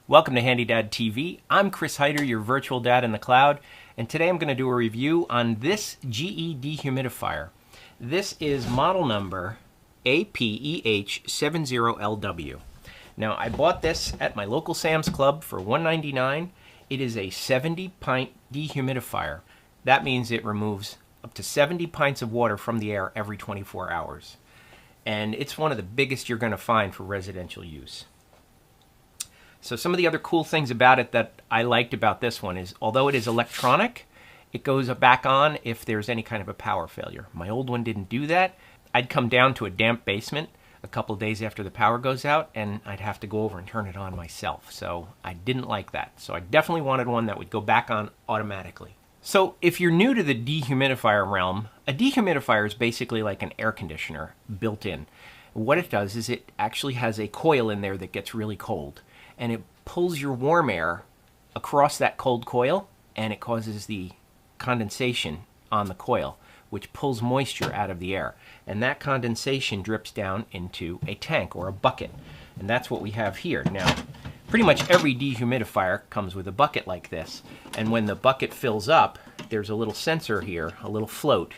Welcome to HandyDadTV. I'm Chris Heider, your virtual dad in the cloud, and today I'm going to do a review on this GE dehumidifier. This is model number APEH70LW. Now, I bought this at my local Sam's Club for $1.99. It is a 70-pint dehumidifier. That means it removes up to 70 pints of water from the air every 24 hours. And it's one of the biggest you're going to find for residential use. So some of the other cool things about it that I liked about this one is, although it is electronic, it goes back on if there's any kind of a power failure. My old one didn't do that. I'd come down to a damp basement a couple of days after the power goes out, and I'd have to go over and turn it on myself. So I didn't like that. So I definitely wanted one that would go back on automatically. So if you're new to the dehumidifier realm, a dehumidifier is basically like an air conditioner built in. What it does is it actually has a coil in there that gets really cold, and it pulls your warm air across that cold coil, and it causes the condensation on the coil, which pulls moisture out of the air. And that condensation drips down into a tank or a bucket. And that's what we have here. Now, pretty much every dehumidifier comes with a bucket like this. And when the bucket fills up, there's a little sensor here, a little float,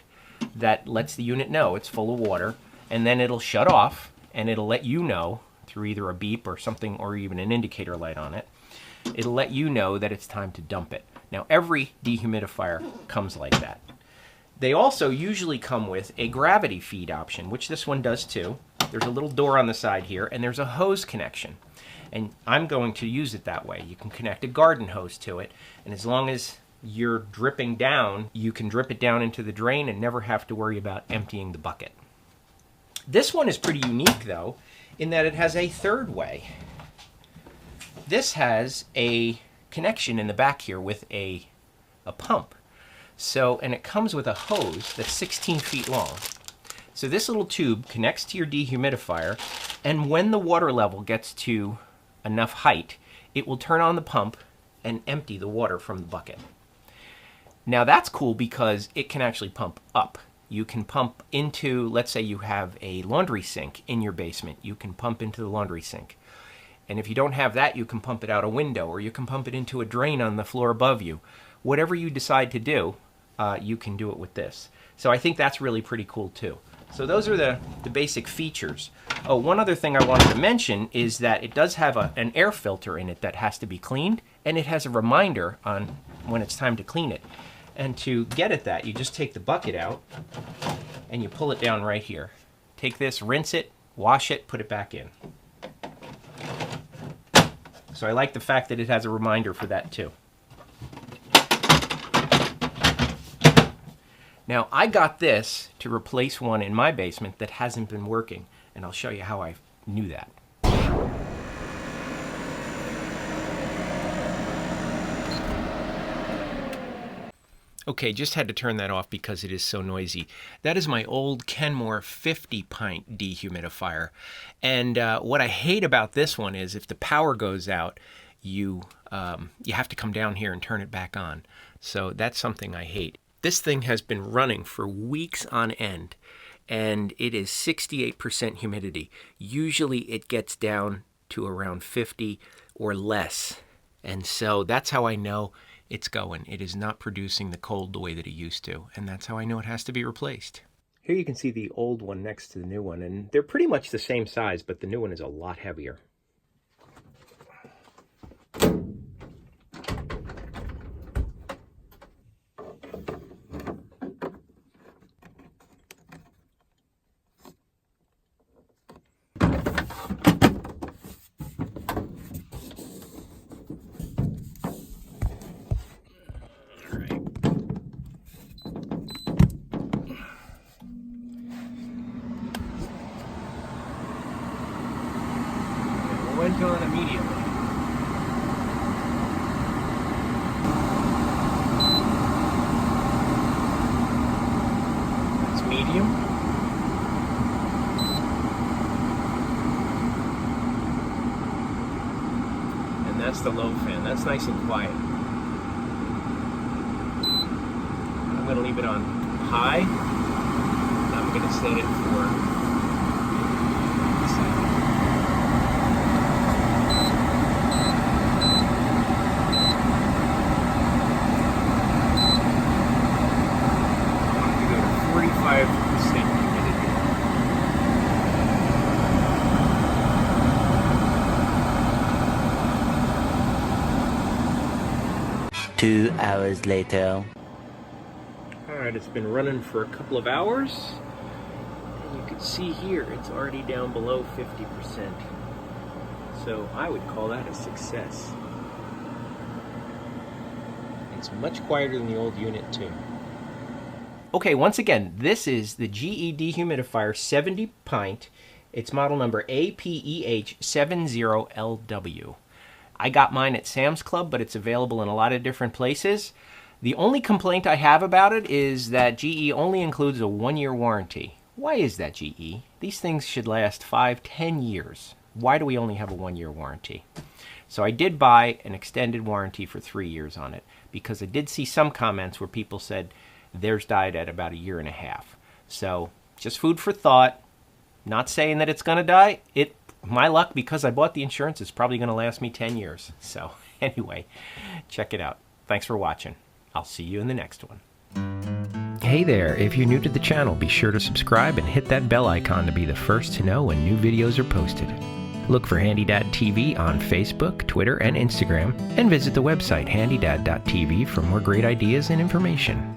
that lets the unit know it's full of water. And then it'll shut off, and it'll let you know through either a beep or something, or even an indicator light on it. It'll let you know that it's time to dump it. Now, every dehumidifier comes like that. They also usually come with a gravity feed option, which this one does too. There's a little door on the side here, and there's a hose connection. And I'm going to use it that way. You can connect a garden hose to it, and as long as you're dripping down, you can drip it down into the drain and never have to worry about emptying the bucket. This one is pretty unique, though, in that it has a third way. This has a connection in the back here with a pump. So, and it comes with a hose that's 16 feet long. So this little tube connects to your dehumidifier, and when the water level gets to enough height, it will turn on the pump and empty the water from the bucket. Now that's cool because it can actually pump up. You can pump into, let's say you have a laundry sink in your basement. You can pump into the laundry sink. And if you don't have that, you can pump it out a window, or you can pump it into a drain on the floor above you. Whatever you decide to do, you can do it with this. So I think that's really pretty cool too. So those are the basic features. Oh, one other thing I wanted to mention is that it does have an air filter in it that has to be cleaned, and it has a reminder on when it's time to clean it. And to get at that, you just take the bucket out and you pull it down right here. Take this, rinse it, wash it, put it back in. So I like the fact that it has a reminder for that too. Now, I got this to replace one in my basement that hasn't been working, and I'll show you how I knew that. Okay, just had to turn that off because it is so noisy. That is my old Kenmore 50-pint dehumidifier. And what I hate about this one is if the power goes out, you have to come down here and turn it back on. So that's something I hate. This thing has been running for weeks on end, and it is 68% humidity. Usually it gets down to around 50 or less. And so that's how I know it's going. It is not producing the cold the way that it used to, and that's how I know it has to be replaced. Here you can see the old one next to the new one, and they're pretty much the same size, but the new one is a lot heavier. Went on immediately. That's medium. And that's the low fan. That's nice and quiet. I'm going to leave it on high. I'm going to set it for 2 hours later. Alright, it's been running for a couple of hours. And you can see here, it's already down below 50%. So I would call that a success. It's much quieter than the old unit too. Okay, once again, this is the GE Dehumidifier 70 pint. It's model number APEH70LW. I got mine at Sam's Club, but it's available in a lot of different places. The only complaint I have about it is that GE only includes a 1-year warranty. Why is that, GE? These things should last 5-10 years. Why do we only have a 1-year warranty? So I did buy an extended warranty for 3 years on it, because I did see some comments where people said theirs died at about 1.5 years. So just food for thought. Not saying that it's going to die. My luck, because I bought the insurance, is probably going to last me 10 years. So anyway, check it out. Thanks for watching. I'll see you in the next one. Hey there, if you're new to the channel, be sure to subscribe and hit that bell icon to be the first to know when new videos are posted. Look for HandyDadTV on Facebook, Twitter, and Instagram, and visit the website HandyDad.tv for more great ideas and information.